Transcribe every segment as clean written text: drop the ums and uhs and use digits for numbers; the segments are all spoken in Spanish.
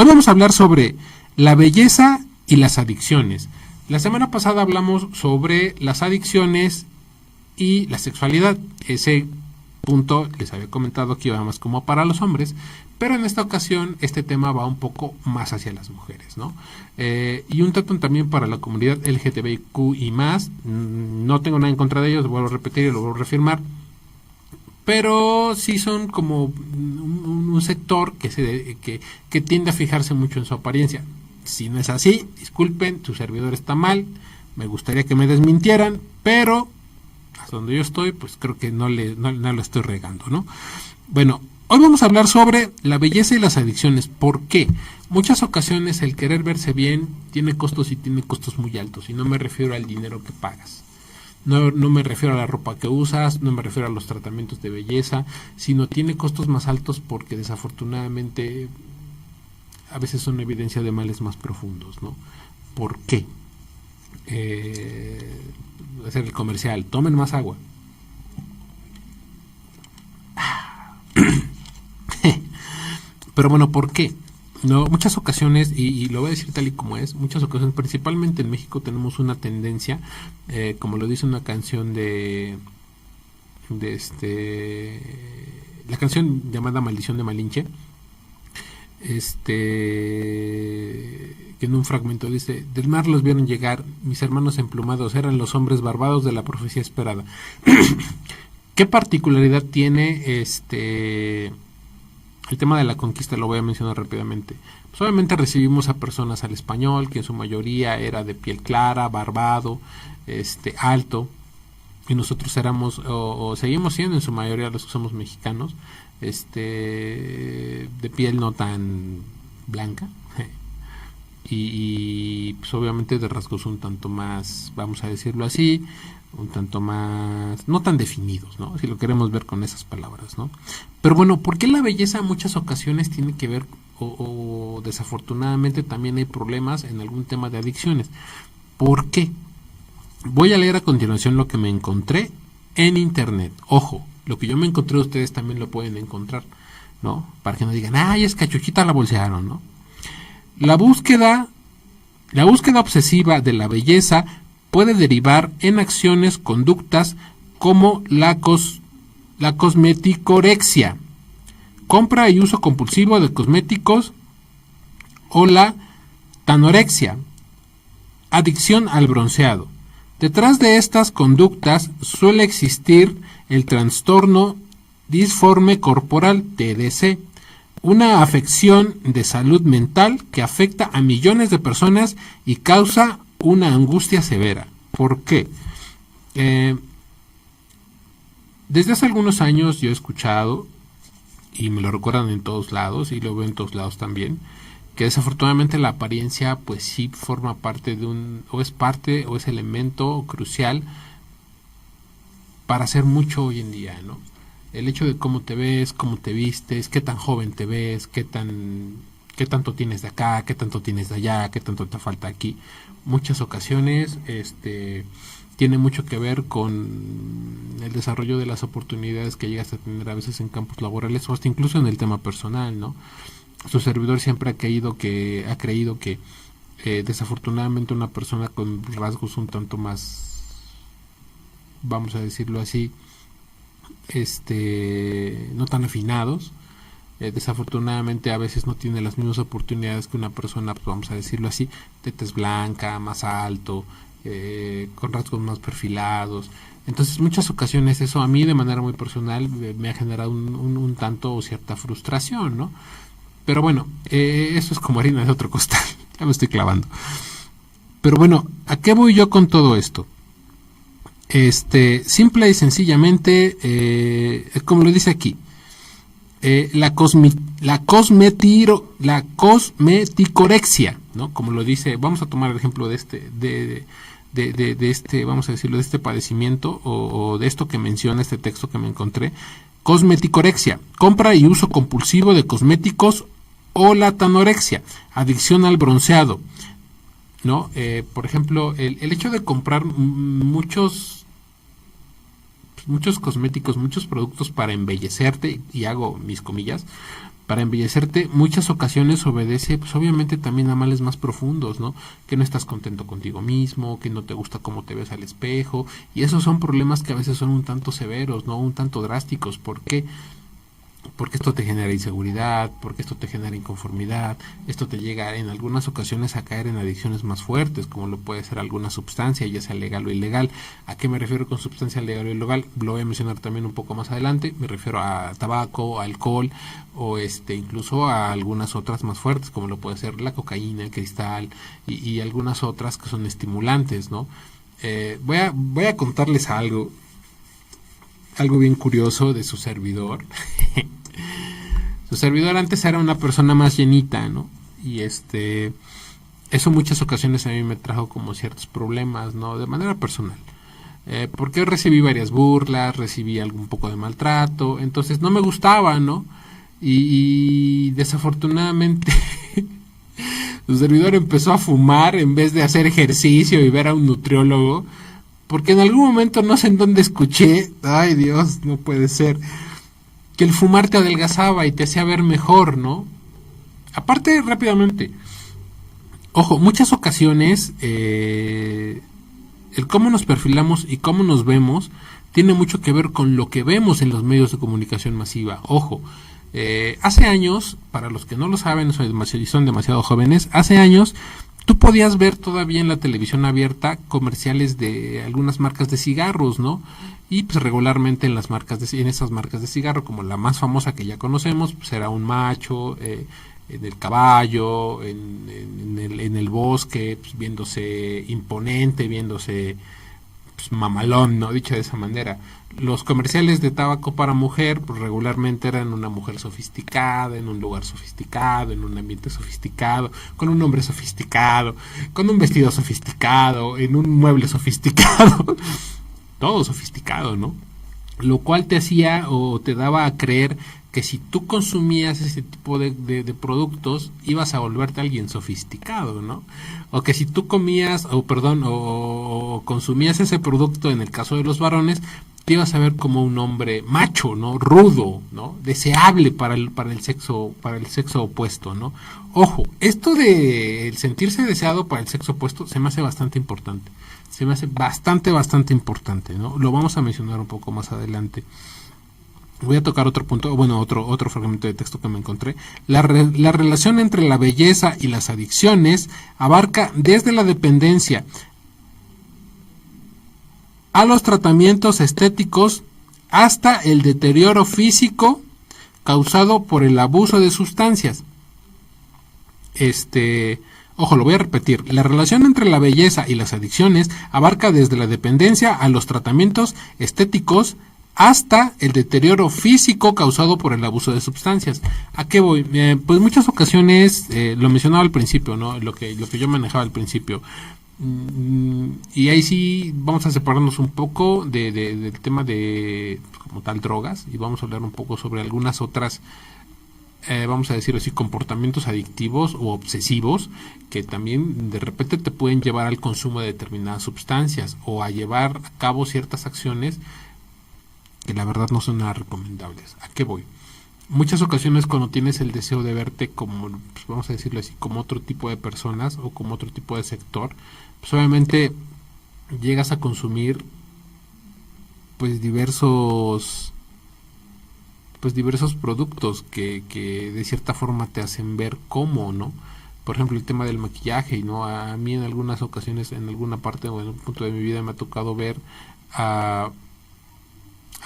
Hoy vamos a hablar sobre la belleza y las adicciones. La semana pasada hablamos sobre las adicciones y la sexualidad. Ese punto les había comentado que iba más como para los hombres, pero en esta ocasión este tema va un poco más hacia las mujeres, ¿no? Y un tanto también para la comunidad LGTBIQ y más. No tengo nada en contra de ellos, lo vuelvo a repetir y lo vuelvo a reafirmar. Pero sí son como un sector que tiende a fijarse mucho en su apariencia. Si no es así, disculpen, su servidor está mal, me gustaría que me desmintieran, pero hasta donde yo estoy, pues creo que no lo estoy regando, ¿no? Bueno, hoy vamos a hablar sobre la belleza y las adicciones. ¿Por qué? Muchas ocasiones el querer verse bien tiene costos y tiene costos muy altos, y no me refiero al dinero que pagas. No me refiero a la ropa que usas, no me refiero a los tratamientos de belleza, sino tiene costos más altos porque desafortunadamente a veces son evidencia de males más profundos, ¿no? ¿Por qué? Hacer el comercial, tomen más agua. Pero bueno, ¿por qué? No, muchas ocasiones, y lo voy a decir tal y como es, muchas ocasiones, principalmente en México, tenemos una tendencia, como lo dice una canción la canción llamada Maldición de Malinche, que en un fragmento dice: del mar los vieron llegar, mis hermanos emplumados, eran los hombres barbados de la profecía esperada. ¿Qué particularidad tiene el tema de la conquista? Lo voy a mencionar rápidamente. Pues obviamente recibimos a personas al español, que en su mayoría era de piel clara, barbado, alto, y nosotros éramos, o seguimos siendo en su mayoría los que somos mexicanos, de piel no tan blanca, y pues obviamente de rasgos un tanto más, vamos a decirlo así, un tanto más, no tan definidos, ¿no? Si lo queremos ver con esas palabras, ¿no? Pero bueno, ¿por qué la belleza en muchas ocasiones tiene que ver, o desafortunadamente también hay problemas en algún tema de adicciones? ¿Por qué? Voy a leer a continuación lo que me encontré en internet. Ojo, lo que yo me encontré, ustedes también lo pueden encontrar, ¿no? Para que no digan, ay, es que a Chuchita la bolsearon, ¿no? La búsqueda obsesiva de la belleza puede derivar en acciones, conductas como la cosmeticorexia, compra y uso compulsivo de cosméticos, o la tanorexia, adicción al bronceado. Detrás de estas conductas suele existir el trastorno disforme corporal, TDC, una afección de salud mental que afecta a millones de personas y causa una angustia severa. ¿Por qué? Desde hace algunos años yo he escuchado, y me lo recuerdan en todos lados, y lo veo en todos lados también, que desafortunadamente la apariencia pues sí forma parte de o es elemento crucial para hacer mucho hoy en día, ¿no? El hecho de cómo te ves, cómo te vistes, qué tan joven te ves, qué tanto tienes de acá, qué tanto tienes de allá, qué tanto te falta aquí. Muchas ocasiones tiene mucho que ver con el desarrollo de las oportunidades que llegas a tener a veces en campos laborales o hasta incluso en el tema personal, ¿no? Su servidor siempre ha creído que desafortunadamente una persona con rasgos un tanto más, vamos a decirlo así, no tan afinados, desafortunadamente a veces no tiene las mismas oportunidades que una persona, pues vamos a decirlo así, de tez blanca, más alto, con rasgos más perfilados. Entonces muchas ocasiones eso a mí de manera muy personal me ha generado un tanto o cierta frustración, ¿no? Pero bueno, eso es como harina de otro costal. Ya me estoy clavando. Pero bueno, ¿a qué voy yo con todo esto? Simple y sencillamente, como lo dice aquí, la cosmeticorexia, ¿no? Como lo dice, vamos a tomar el ejemplo de vamos a decirlo, de este padecimiento o de esto que menciona este texto que me encontré. Cosmeticorexia, compra y uso compulsivo de cosméticos, o la tanorexia, adicción al bronceado, ¿no? Por ejemplo, el hecho de comprar muchos cosméticos, muchos productos para embellecerte, y hago mis comillas, para embellecerte, muchas ocasiones obedece, pues obviamente también a males más profundos, ¿no? Que no estás contento contigo mismo, que no te gusta cómo te ves al espejo, y esos son problemas que a veces son un tanto severos, ¿no? Un tanto drásticos. ¿Por qué? Porque esto te genera inseguridad, porque esto te genera inconformidad, esto te llega en algunas ocasiones a caer en adicciones más fuertes, como lo puede ser alguna sustancia, ya sea legal o ilegal. ¿A qué me refiero con sustancia legal o ilegal? Lo voy a mencionar también un poco más adelante. Me refiero a tabaco, alcohol o incluso a algunas otras más fuertes, como lo puede ser la cocaína, el cristal y algunas otras que son estimulantes, ¿no? Voy a contarles algo bien curioso de su servidor. Su servidor antes era una persona más llenita, ¿no? Y eso muchas ocasiones a mí me trajo como ciertos problemas, ¿no? De manera personal. Porque recibí varias burlas, recibí algún poco de maltrato, entonces no me gustaba, ¿no? Y desafortunadamente su servidor empezó a fumar en vez de hacer ejercicio y ver a un nutriólogo, porque en algún momento no sé en dónde escuché, ay Dios, no puede ser, que el fumar te adelgazaba y te hacía ver mejor, ¿no? Aparte, rápidamente, ojo, muchas ocasiones el cómo nos perfilamos y cómo nos vemos tiene mucho que ver con lo que vemos en los medios de comunicación masiva. Ojo, hace años, para los que no lo saben, son demasiado jóvenes, hace años tú podías ver todavía en la televisión abierta comerciales de algunas marcas de cigarros, ¿no? Y pues regularmente en esas marcas de cigarro, como la más famosa que ya conocemos, pues era un macho en el caballo, en el bosque, pues viéndose imponente, viéndose pues mamalón, ¿no? Dicho de esa manera. Los comerciales de tabaco para mujer, pues regularmente eran una mujer sofisticada, en un lugar sofisticado, en un ambiente sofisticado, con un hombre sofisticado, con un vestido sofisticado, en un mueble sofisticado, todo sofisticado, ¿no? Lo cual te hacía o te daba a creer que si tú consumías ese tipo de productos ibas a volverte alguien sofisticado, ¿no? O que si tú comías, o consumías ese producto, en el caso de los varones, te ibas a ver como un hombre macho, ¿no? Rudo, ¿no? Deseable para el sexo opuesto, ¿no? Ojo, esto de el sentirse deseado para el sexo opuesto se me hace bastante importante. Se me hace bastante importante, ¿no? Lo vamos a mencionar un poco más adelante. Voy a tocar otro punto, bueno, otro fragmento de texto que me encontré. La relación entre la belleza y las adicciones abarca desde la dependencia a los tratamientos estéticos hasta el deterioro físico causado por el abuso de sustancias. Ojo, lo voy a repetir. La relación entre la belleza y las adicciones abarca desde la dependencia a los tratamientos estéticos hasta el deterioro físico causado por el abuso de sustancias. ¿A qué voy? Pues muchas ocasiones, lo mencionaba al principio, ¿no? Lo que yo manejaba al principio. Y ahí sí vamos a separarnos un poco del tema de, como tal, drogas, y vamos a hablar un poco sobre algunas otras, vamos a decirlo así, comportamientos adictivos o obsesivos que también de repente te pueden llevar al consumo de determinadas sustancias o a llevar a cabo ciertas acciones que la verdad no son nada recomendables. ¿A qué voy? Muchas ocasiones cuando tienes el deseo de verte como, pues vamos a decirlo así, como otro tipo de personas o como otro tipo de sector, pues obviamente llegas a consumir pues diversos productos que de cierta forma te hacen ver cómo, ¿no? Por ejemplo, el tema del maquillaje, ¿no? A mí en algunas ocasiones, en alguna parte o en un punto de mi vida me ha tocado ver a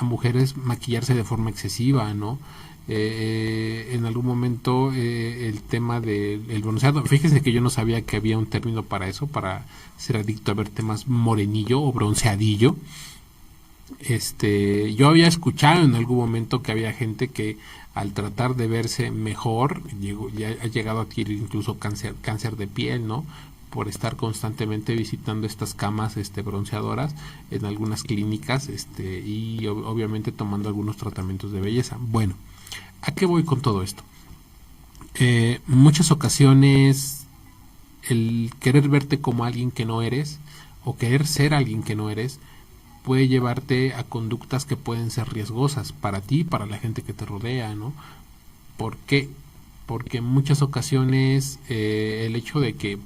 mujeres maquillarse de forma excesiva, ¿no? En algún momento el tema del bronceado, fíjense que yo no sabía que había un término para eso, para ser adicto a verte más morenillo o bronceadillo. Yo había escuchado en algún momento que había gente que al tratar de verse mejor ya ha llegado a adquirir incluso cáncer de piel, ¿no? Por estar constantemente visitando estas camas bronceadoras en algunas clínicas y obviamente tomando algunos tratamientos de belleza. Bueno, ¿a qué voy con todo esto? Muchas ocasiones el querer verte como alguien que no eres o querer ser alguien que no eres puede llevarte a conductas que pueden ser riesgosas para ti y para la gente que te rodea, ¿no? ¿Por qué? Porque en muchas ocasiones el hecho de que,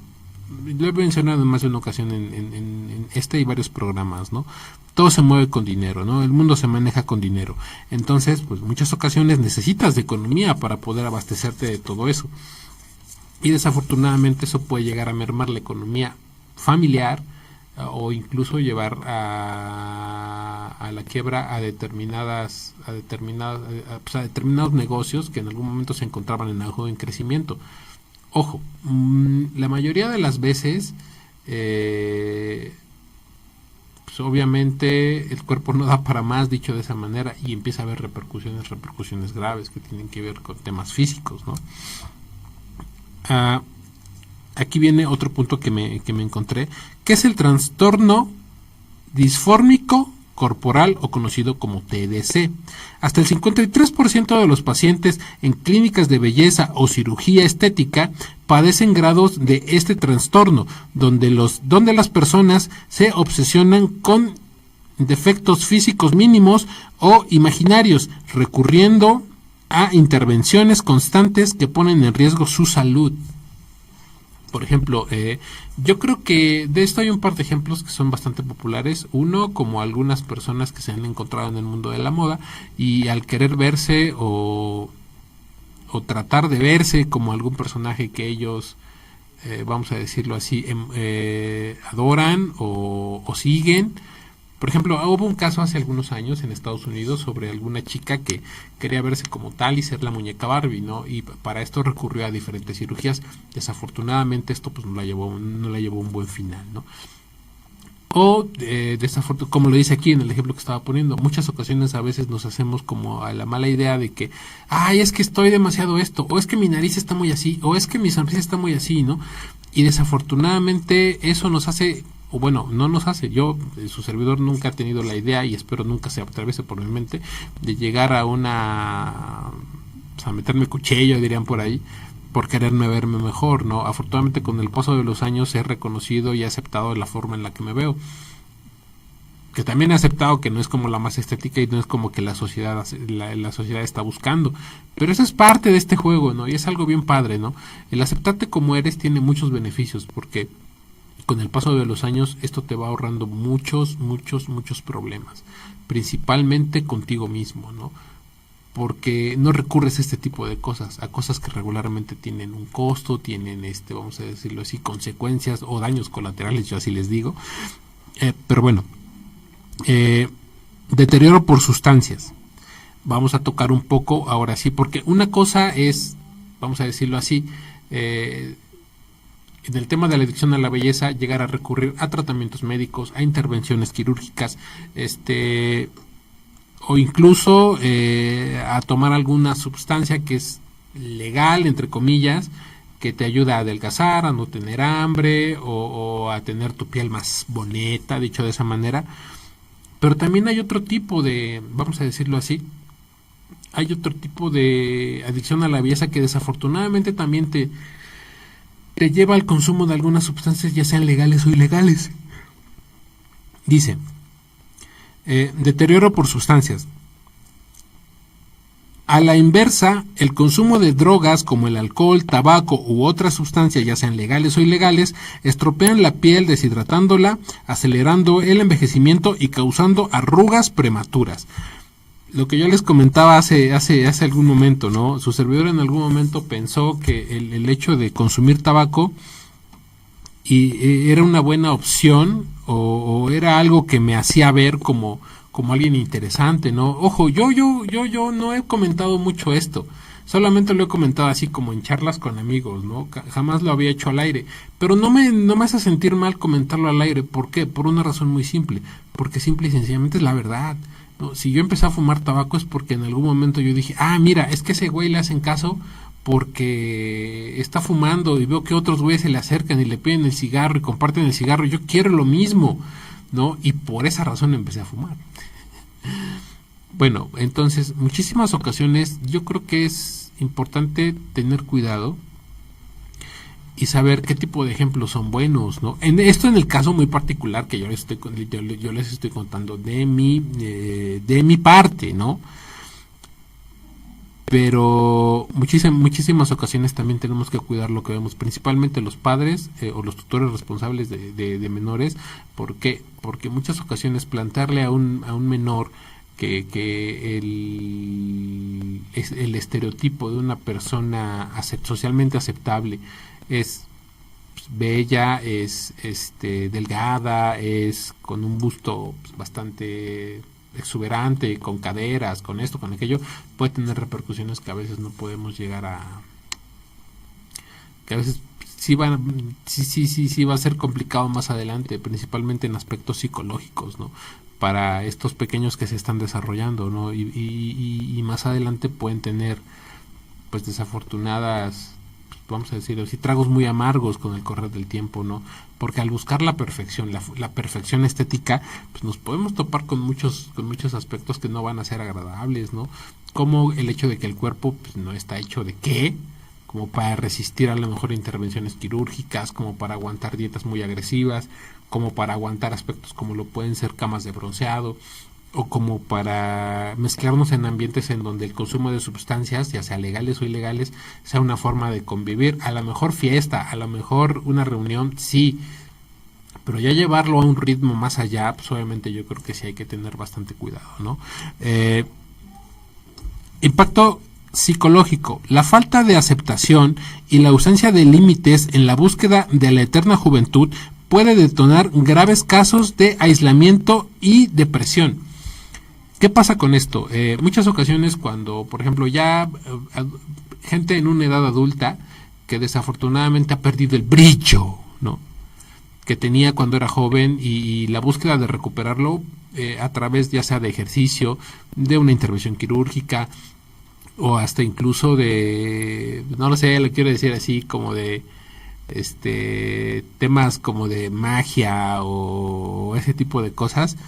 lo he mencionado en más de una ocasión en este y varios programas, ¿no? Todo se mueve con dinero, ¿no? El mundo se maneja con dinero. Entonces, pues muchas ocasiones necesitas de economía para poder abastecerte de todo eso. Y desafortunadamente eso puede llegar a mermar la economía familiar o incluso llevar a la quiebra a determinados negocios que en algún momento se encontraban en auge o en crecimiento. Ojo, la mayoría de las veces pues obviamente el cuerpo no da para más, dicho de esa manera, y empieza a haber repercusiones graves que tienen que ver con temas físicos, ¿no? Aquí viene otro punto que me encontré, que es el trastorno disfórmico corporal o conocido como TDC. Hasta el 53% de los pacientes en clínicas de belleza o cirugía estética padecen grados de este trastorno, donde las personas se obsesionan con defectos físicos mínimos o imaginarios, recurriendo a intervenciones constantes que ponen en riesgo su salud. Por ejemplo, yo creo que de esto hay un par de ejemplos que son bastante populares. Uno, como algunas personas que se han encontrado en el mundo de la moda y al querer verse o tratar de verse como algún personaje que ellos, vamos a decirlo así, adoran o siguen. Por ejemplo, hubo un caso hace algunos años en Estados Unidos sobre alguna chica que quería verse como tal y ser la muñeca Barbie, ¿no? Y para esto recurrió a diferentes cirugías. Desafortunadamente esto pues no la llevó a un buen final, ¿no? O como lo dice aquí en el ejemplo que estaba poniendo, muchas ocasiones a veces nos hacemos como a la mala idea de que, ay, es que estoy demasiado esto, o es que mi nariz está muy así, o es que mi sonrisa está muy así, ¿no? Y desafortunadamente eso nos hace, o bueno, no nos hace, yo, su servidor, nunca ha tenido la idea y espero nunca se atraviese por mi mente de llegar a meterme cuchillo, dirían por ahí, por quererme verme mejor, ¿no? Afortunadamente con el paso de los años he reconocido y he aceptado la forma en la que me veo, que también he aceptado que no es como la más estética y no es como que la sociedad está buscando, pero eso es parte de este juego, ¿no? Y es algo bien padre, ¿no? El aceptarte como eres tiene muchos beneficios, porque con el paso de los años esto te va ahorrando muchos problemas, principalmente contigo mismo, ¿no? Porque no recurres a este tipo de cosas, a cosas que regularmente tienen un costo, tienen, vamos a decirlo así, consecuencias o daños colaterales, yo así les digo. Pero bueno, deterioro por sustancias. Vamos a tocar un poco ahora sí, porque una cosa es, vamos a decirlo así, en el tema de la adicción a la belleza, llegar a recurrir a tratamientos médicos, a intervenciones quirúrgicas, o incluso a tomar alguna sustancia que es legal, entre comillas, que te ayuda a adelgazar, a no tener hambre o a tener tu piel más bonita, dicho de esa manera. Pero también hay otro tipo de, vamos a decirlo así, hay otro tipo de adicción a la belleza que desafortunadamente también te lleva al consumo de algunas sustancias, ya sean legales o ilegales. Dice, deterioro por sustancias. A la inversa, el consumo de drogas como el alcohol, tabaco u otras sustancias, ya sean legales o ilegales, estropean la piel deshidratándola, acelerando el envejecimiento y causando arrugas prematuras. Lo que yo les comentaba hace algún momento, ¿no? Su servidor en algún momento pensó que el hecho de consumir tabaco era una buena opción o era algo que me hacía ver como alguien interesante, ¿no? Ojo, yo no he comentado mucho esto, solamente lo he comentado así como en charlas con amigos, ¿no? Jamás lo había hecho al aire, pero no me hace sentir mal comentarlo al aire. ¿Por qué? Por una razón muy simple, porque simple y sencillamente es la verdad, ¿no? Si yo empecé a fumar tabaco es porque en algún momento yo dije, mira, es que ese güey le hacen caso porque está fumando y veo que otros güeyes se le acercan y le piden el cigarro y comparten el cigarro, yo quiero lo mismo, ¿no? Y por esa razón empecé a fumar. Bueno, entonces, muchísimas ocasiones yo creo que es importante tener cuidado y saber qué tipo de ejemplos son buenos, ¿no? Esto en el caso muy particular que yo les estoy contando de mi parte, ¿no? pero muchísimas ocasiones también tenemos que cuidar lo que vemos, principalmente los padres o los tutores responsables de menores. ¿Por qué? Porque muchas ocasiones plantearle a un menor que el estereotipo de una persona socialmente aceptable es bella, es delgada, es con un busto bastante exuberante, con caderas, con esto, con aquello, puede tener repercusiones que a veces no podemos llegar que a veces sí va a ser complicado más adelante, principalmente en aspectos psicológicos, ¿no? Para estos pequeños que se están desarrollando, ¿no? Y más adelante pueden tener, pues, desafortunadas, vamos a decir así, tragos muy amargos con el correr del tiempo, ¿no? Porque al buscar la perfección, la perfección estética, pues nos podemos topar con muchos aspectos que no van a ser agradables, ¿no? Como el hecho de que el cuerpo, pues, no está hecho de qué, como para resistir a lo mejor intervenciones quirúrgicas, como para aguantar dietas muy agresivas, como para aguantar aspectos como lo pueden ser camas de bronceado, o como para mezclarnos en ambientes en donde el consumo de sustancias, ya sea legales o ilegales, sea una forma de convivir. A lo mejor fiesta, a lo mejor una reunión, sí, pero ya llevarlo a un ritmo más allá, pues obviamente yo creo que sí hay que tener bastante cuidado, ¿no? Impacto psicológico. La falta de aceptación y la ausencia de límites en la búsqueda de la eterna juventud puede detonar graves casos de aislamiento y depresión. ¿Qué pasa con esto? Muchas ocasiones cuando, por ejemplo, ya gente en una edad adulta que desafortunadamente ha perdido el brillo, ¿no?, que tenía cuando era joven, y la búsqueda de recuperarlo a través ya sea de ejercicio, de una intervención quirúrgica, o hasta incluso de, no lo sé, lo quiero decir así, como de temas como de magia o ese tipo de cosas,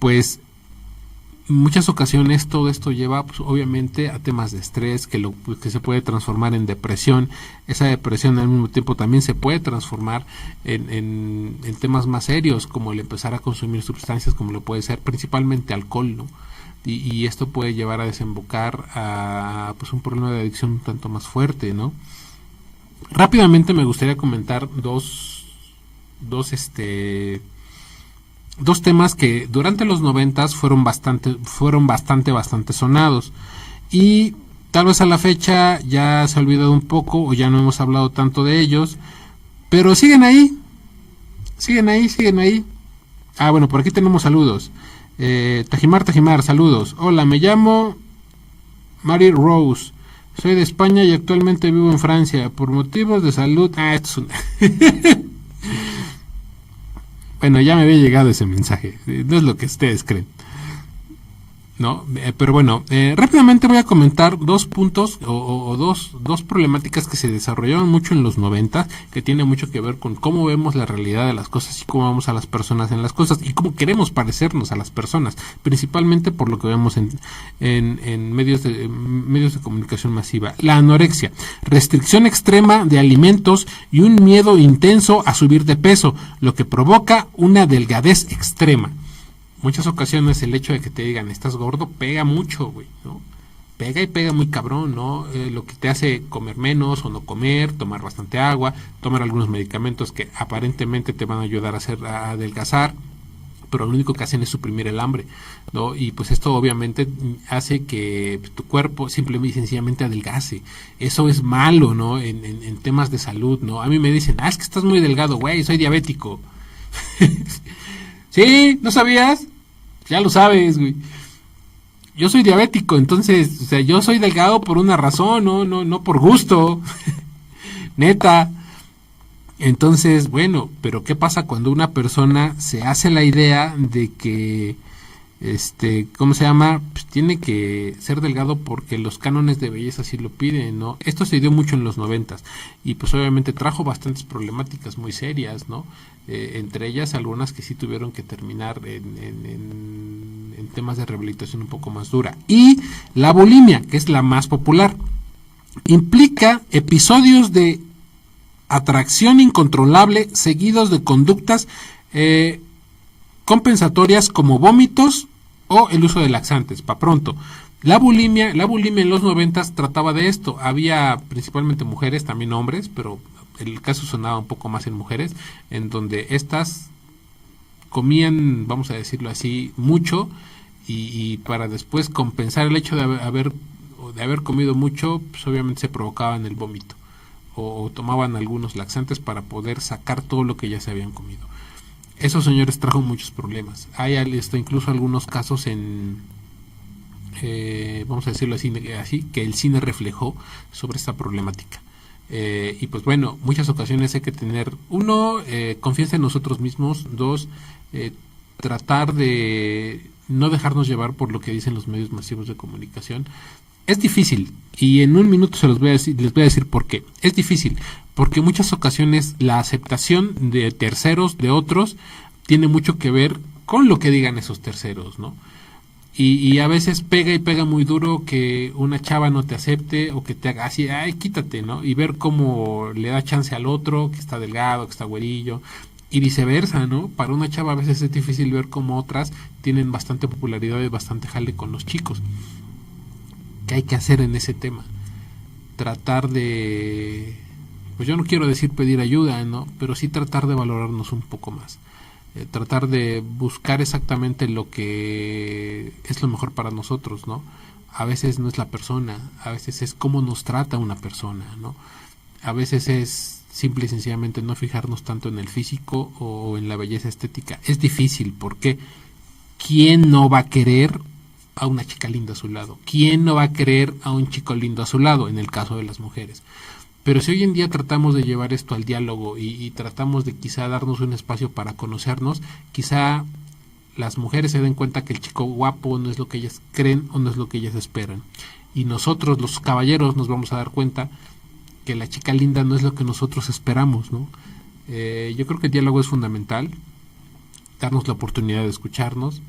pues muchas ocasiones todo esto lleva, pues, obviamente a temas de estrés que se puede transformar en depresión. Esa depresión al mismo tiempo también se puede transformar en temas más serios, como el empezar a consumir sustancias, como lo puede ser principalmente alcohol, ¿no? Y esto puede llevar a desembocar a, pues, un problema de adicción un tanto más fuerte, ¿no? Rápidamente me gustaría comentar dos temas que durante los 90s fueron bastante sonados, y tal vez a la fecha ya se ha olvidado un poco o ya no hemos hablado tanto de ellos, pero siguen ahí. Ah, bueno, por aquí tenemos saludos. Tajimar, saludos. Hola, me llamo Mary Rose, soy de España y actualmente vivo en Francia por motivos de salud. Esto es Bueno, ya me había llegado ese mensaje, no es lo que ustedes creen, ¿no? Pero bueno, rápidamente voy a comentar dos puntos o dos problemáticas que se desarrollaron mucho en los 90, que tiene mucho que ver con cómo vemos la realidad de las cosas y cómo vemos a las personas en las cosas y cómo queremos parecernos a las personas, principalmente por lo que vemos en medios de comunicación masiva. La anorexia, restricción extrema de alimentos y un miedo intenso a subir de peso, lo que provoca una delgadez extrema. Muchas ocasiones el hecho de que te digan estás gordo pega mucho, güey, ¿no? Pega muy cabrón, ¿no? Lo que te hace comer menos o no comer, tomar bastante agua, tomar algunos medicamentos que aparentemente te van a ayudar a adelgazar, pero lo único que hacen es suprimir el hambre, ¿no? Y pues esto obviamente hace que tu cuerpo simplemente y sencillamente adelgace. Eso es malo, ¿no? En temas de salud, ¿no? A mí me dicen, es que estás muy delgado, güey, soy diabético. ¿Sí? ¿No sabías? Ya lo sabes, güey. Yo soy diabético, entonces, o sea, yo soy delgado por una razón, no por gusto. Neta. Entonces, bueno, pero ¿qué pasa cuando una persona se hace la idea de que, ¿cómo se llama? Pues tiene que ser delgado porque los cánones de belleza así lo piden, ¿no? Esto se dio mucho en los 90s y pues obviamente trajo bastantes problemáticas muy serias, ¿no? Entre ellas algunas que sí tuvieron que terminar en temas de rehabilitación un poco más dura. Y la bulimia, que es la más popular, implica episodios de atracción incontrolable seguidos de conductas compensatorias como vómitos o el uso de laxantes, pa' pronto. La bulimia en los 90 trataba de esto. Había principalmente mujeres, también hombres, pero el caso sonaba un poco más en mujeres, en donde estas comían, vamos a decirlo así, mucho, y para después compensar el hecho de haber comido mucho, pues obviamente se provocaban el vómito, o tomaban algunos laxantes para poder sacar todo lo que ya se habían comido. Eso, señores, trajo muchos problemas. Hay incluso algunos casos vamos a decirlo así, que el cine reflejó sobre esta problemática. Y pues bueno, muchas ocasiones hay que tener, uno, confianza en nosotros mismos; dos, tratar de no dejarnos llevar por lo que dicen los medios masivos de comunicación. Es difícil, y en un minuto les voy a decir por qué. Es difícil, porque en muchas ocasiones la aceptación de terceros, de otros, tiene mucho que ver con lo que digan esos terceros, ¿no? Y a veces pega y pega muy duro que una chava no te acepte, o que te haga así, ay, quítate, ¿no? Y ver cómo le da chance al otro, que está delgado, que está güerillo, y viceversa, ¿no? Para una chava a veces es difícil ver cómo otras tienen bastante popularidad y bastante jale con los chicos. ¿Qué hay que hacer en ese tema? Tratar de, pues yo no quiero decir pedir ayuda, ¿no? Pero sí tratar de valorarnos un poco más. Tratar de buscar exactamente lo que es lo mejor para nosotros, ¿no? A veces no es la persona, a veces es cómo nos trata una persona, ¿no? A veces es simple y sencillamente no fijarnos tanto en el físico o en la belleza estética. Es difícil, porque ¿quién no va a querer a una chica linda a su lado? ¿Quién no va a querer a un chico lindo a su lado, en el caso de las mujeres? Pero si hoy en día tratamos de llevar esto al diálogo y tratamos de quizá darnos un espacio para conocernos, quizá las mujeres se den cuenta que el chico guapo no es lo que ellas creen o no es lo que ellas esperan. Y nosotros, los caballeros, nos vamos a dar cuenta que la chica linda no es lo que nosotros esperamos, ¿no? Yo creo que el diálogo es fundamental, darnos la oportunidad de escucharnos.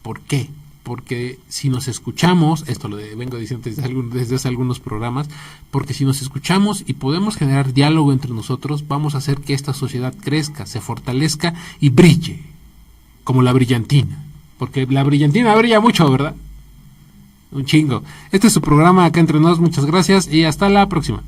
¿Por qué? Porque si nos escuchamos, esto vengo diciendo desde hace algunos programas, porque si nos escuchamos y podemos generar diálogo entre nosotros, vamos a hacer que esta sociedad crezca, se fortalezca y brille, como la brillantina. Porque la brillantina brilla mucho, ¿verdad? Un chingo. Este es su programa Acá Entre Nos. Muchas gracias y hasta la próxima.